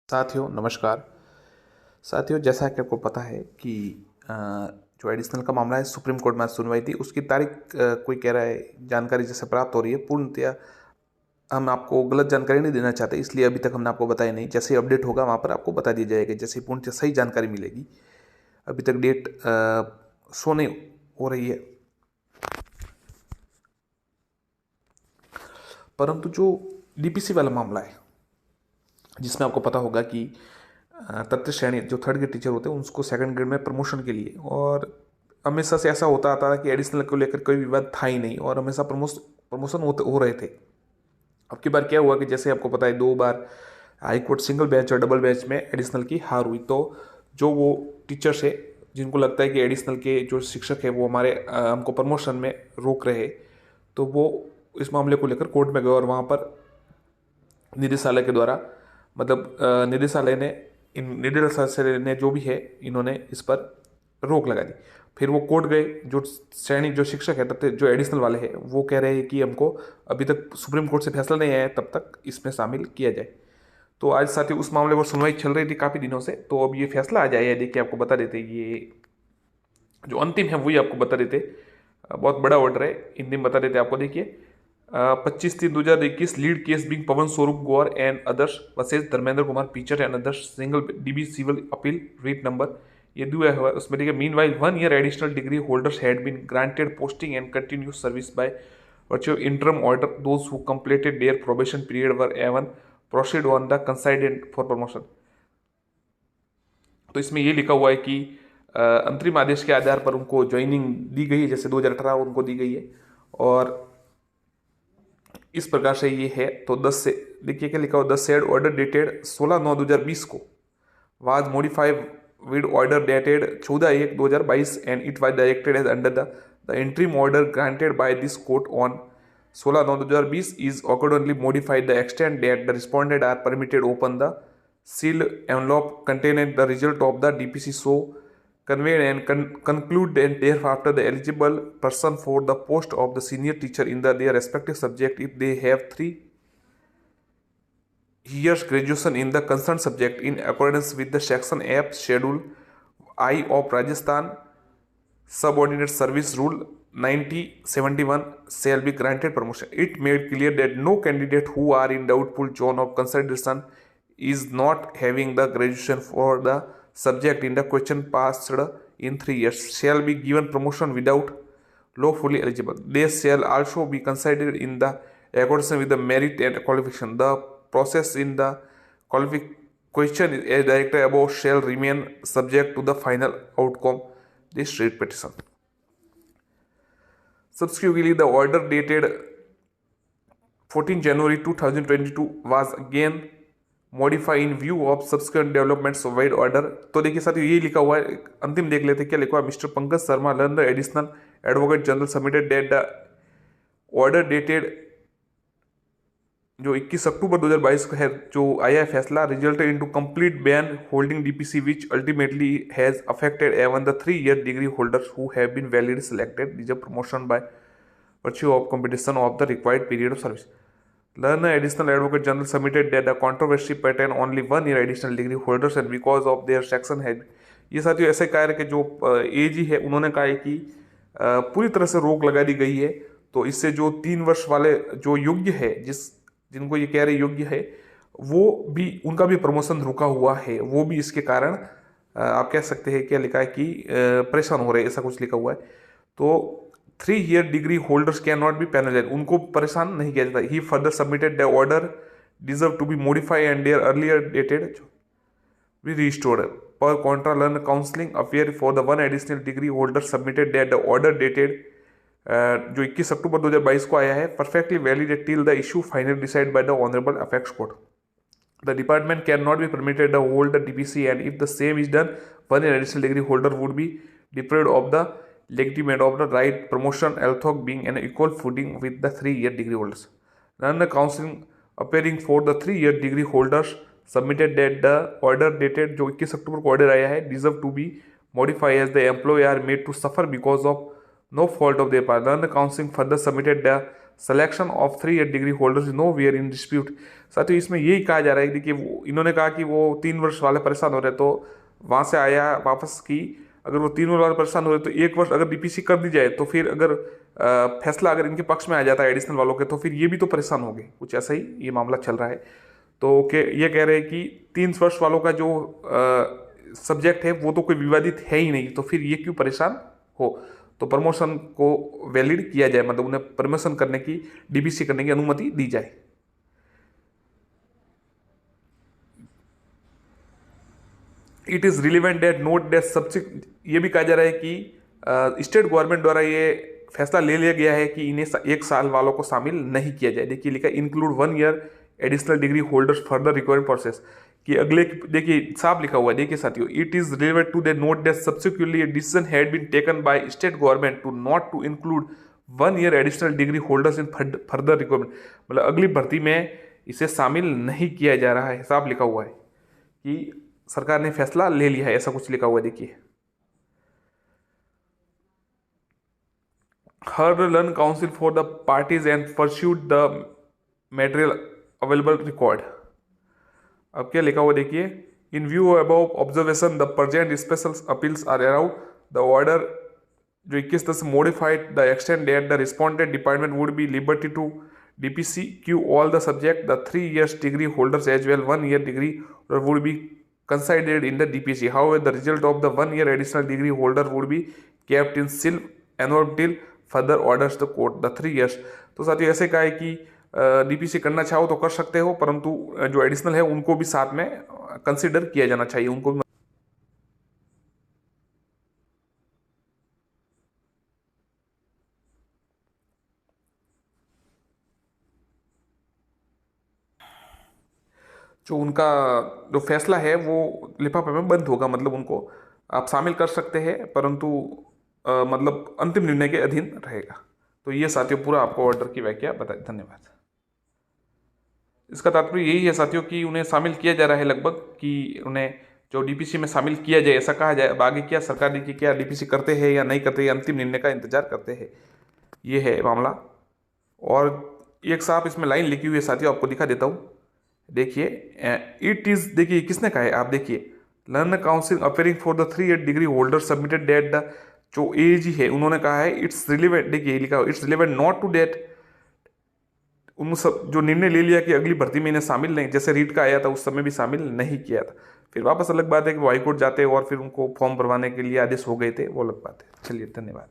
साथियों नमस्कार। साथियों, जैसा कि आपको पता है कि जो एडिशनल का मामला है सुप्रीम कोर्ट में आज सुनवाई थी, उसकी तारीख कोई कह रहा है जानकारी जैसे प्राप्त हो रही है, पूर्णतया हम आपको गलत जानकारी नहीं देना चाहते, इसलिए अभी तक हमने आपको बताया नहीं। जैसे ही अपडेट होगा वहाँ पर आपको बता दिया जाएगा, जैसे ही पूर्णतः सही जानकारी मिलेगी। अभी तक डेट शो नहीं हो रही है, परंतु जो डीपीसी वाला मामला है जिसमें आपको पता होगा कि तृतीय श्रेणी जो थर्ड ग्रेड टीचर होते हैं उसको सेकंड ग्रेड में प्रमोशन के लिए, और हमेशा से ऐसा होता आता है कि एडिशनल को लेकर कोई विवाद था ही नहीं और हमेशा प्रमोशन हो रहे थे। अब की बार क्या हुआ कि जैसे आपको पता है 2 बार हाई कोर्ट सिंगल बेंच और डबल बेंच में एडिशनल की हार हुई, तो जो वो टीचर्स है जिनको लगता है कि एडिशनल के जो शिक्षक है वो हमारे हमको प्रमोशन में रोक रहे, तो वो इस मामले को लेकर कोर्ट में गए और वहाँ पर निदेशालय के द्वारा मतलब निदेशालय ने जो भी है इन्होंने इस पर रोक लगा दी। फिर वो कोर्ट गए, जो श्रेणी जो शिक्षक है तब जो एडिशनल वाले हैं वो कह रहे हैं कि हमको अभी तक सुप्रीम कोर्ट से फैसला नहीं आया तब तक इसमें शामिल किया जाए। तो आज साथियों उस मामले पर सुनवाई चल रही थी काफ़ी दिनों से, तो अब ये फैसला आ जाए देखिए आपको बता देते, ये जो अंतिम है वही आपको बता देते। बहुत बड़ा ऑर्डर है, हिंदी में बता देते आपको। देखिए 25/3/2021 lead case being Pawan Swarup Gaur and others versus Dharmendra Kumar Pichar and others single DB civil appeal writ number ये दिया हुआ है। उसमें देखिए meanwhile 1 year additional degree holders had been granted posting and continue service by virtue of interim order. Those who completed their probation period were even proceed on the consignment for promotion. तो इसमें ये लिखा हुआ है कि अंतरिम आदेश के आधार पर उनको ज्वाइनिंग दी गई है, जैसे 2018 उनको दी गई है, और इस प्रकार से ये है। तो 10 से देखिए क्या लिखा हुआ, 10 सेड ऑर्डर डेटेड 16/9/2020 को was modified with order dated 14/1/2022 and it was directed as under the interim order granted by this court on 16/9/2020 is accordingly modified the extent that the respondent are permitted open the sealed envelope containing the result of the DPC so conveyed and conclude and thereafter the eligible person for the post of the senior teacher in their respective subject if they have 3 years graduation in the concerned subject in accordance with the section F schedule I of Rajasthan subordinate service rule 9071 shall be granted promotion. It made clear that no candidate who are in doubtful zone of consideration is not having the graduation for the subject in the question passed in 3 years shall be given promotion without lawfully eligible. They shall also be considered in the accordance with the merit and qualification. The process in the qualification as directed above shall remain subject to the final outcome this writ petition. Subsequently, the order dated 14 January 2022 was again modified in view of subsequent developments of wide order. तो देखिए साथियों ये लिखा हुआ है, अंतिम देख लेते क्या लिखा हुआ है। Mister Pankaj Sharma learner additional advocate general submitted date the order dated जो 21 अक्टूबर 2022 को है जो आया है फैसला resulted into complete ban holding DPC which ultimately has affected even the 3 year degree holders who have been validly selected deserve promotion by virtue of completion of the required period of service. Learner additional advocate general submitted that the controversy pertain only 1 year additional degree holders and because of their section had ये साथियों ऐसे कहा है कि जो AG है उन्होंने कहा है कि पूरी तरह से रोक लगा दी गई है, तो इससे जो 3 वर्ष वाले जो योग्य है जिनको ये कह रहे योग्य है वो भी उनका भी प्रमोशन रुका हुआ है, वो भी इसके कारण आप कह सकते हैं क्या लिखा है कि परेशान हो रहे हैं, ऐसा कुछ लिखा हुआ है। तो 3 year degree holders can not be penalised, उनको परेशान नहीं किया जाता। He further submitted the order deserve to be modify and their earlier dated be restored per contra learned counsel appearing for the 1 additional degree holder submitted that the order dated जो 21 October 2022 को आया है perfectly valid till the issue final decide by the honourable apex court. The department cannot be permitted to hold the DPC and if the same is done, 1 year additional degree holder would be deprived of the legitimate of the right promotion, although being an equal footing with the 3 year degree holders. None the counseling appearing for the 3 year degree holders submitted that the order dated जो 21 अक्टूबर को order आया है deserve to be modified as the employee are made to suffer because of no fault of their part. None the counseling further submitted the selection of 3 year degree holders nowhere in dispute. साथियों इसमें यही कहा जा रहा है, देखिए वो इन्होंने कहा कि वो 3 वर्ष वाले परेशान हो रहे, तो वहाँ से आया वापस की, अगर वो 3 वर्ष वाले परेशान हो रहे तो 1 वर्ष अगर डीपीसी कर दी जाए तो फिर अगर फैसला अगर इनके पक्ष में आ जाता है एडिशनल वालों के, तो फिर ये भी तो परेशान हो गए। कुछ ऐसा ही ये मामला चल रहा है। तो ये कह रहे हैं कि 3 वर्ष वालों का जो सब्जेक्ट है वो तो कोई विवादित है ही नहीं, तो फिर ये क्यों परेशान हो। तो प्रमोशन को वैलिड किया जाए, मतलब उन्हें प्रमोशन करने की, डीपीसी करने की अनुमति दी जाए। It is relevant date note that subsequent, ये भी कहा जा रहा है कि स्टेट गवर्नमेंट द्वारा ये फैसला ले लिया गया है कि इन्हें 1 साल वालों को शामिल नहीं किया जाए। देखिए लिखा include 1 year additional degree holders further required process, कि अगले, देखिए साफ लिखा हुआ है, देखिए साथियों, it is relevant to the note that subsequently decision had been taken by state government to not to include 1 year additional degree holders in further requirement, मतलब अगली भर्ती में इसे शामिल नहीं किया जा रहा है। साफ लिखा हुआ है कि सरकार ने फैसला ले लिया है, ऐसा कुछ लिखा हुआ है। देखिए heard learn counsel for the parties and pursued the material available record। अब क्या लिखा हुआ देखिए, in view about observation the present special appeals are around the order जो 21 modified the extend date the respondent department would be liberty to DPC queue all the subject the 3 years degree holders as well 1 year degree would be considered in the DPC. However, the result of the 1 year additional degree holder would be kept in seal envelope till further orders the court the 3 years। तो साथियों ऐसे कहा है कि DPC करना चाहो तो कर सकते हो, परंतु जो एडिशनल है उनको भी साथ में कंसिडर किया जाना चाहिए, उनको भी। जो उनका जो फैसला है वो लिफाफे में बंद होगा, मतलब उनको आप शामिल कर सकते हैं, परंतु मतलब अंतिम निर्णय के अधीन रहेगा। तो ये साथियों पूरा आपको ऑर्डर की व्याख्या बताई। धन्यवाद। इसका तात्पर्य यही है साथियों कि उन्हें शामिल किया जा रहा है, लगभग कि उन्हें जो डीपीसी में शामिल किया जाए, ऐसा कहा जाए। अब आगे क्या सरकार ने कि क्या डीपीसी करते हैं या नहीं करते, अंतिम निर्णय का इंतजार करते हैं, ये है मामला। और एक साफ इसमें लाइन लिखी हुई है साथियों, आपको दिखा देता हूँ। देखिए इट इज, देखिए किसने कहा है, आप देखिए learn council appearing for the 3 year degree holder submitted date the, जो एजी है उन्होंने कहा है इट्स रिलेवेंट, देखिए लिखा हुआ it's relevant not to date, उन सब जो निर्णय ले लिया कि अगली भर्ती में इन्हें शामिल नहीं, जैसे रीट का आया था उस समय भी शामिल नहीं किया था, फिर वापस अलग बात है कि वो हाईकोर्ट जाते और फिर उनको फॉर्म भरवाने के लिए आदेश हो गए थे, वो अलग बात है। चलिए धन्यवाद।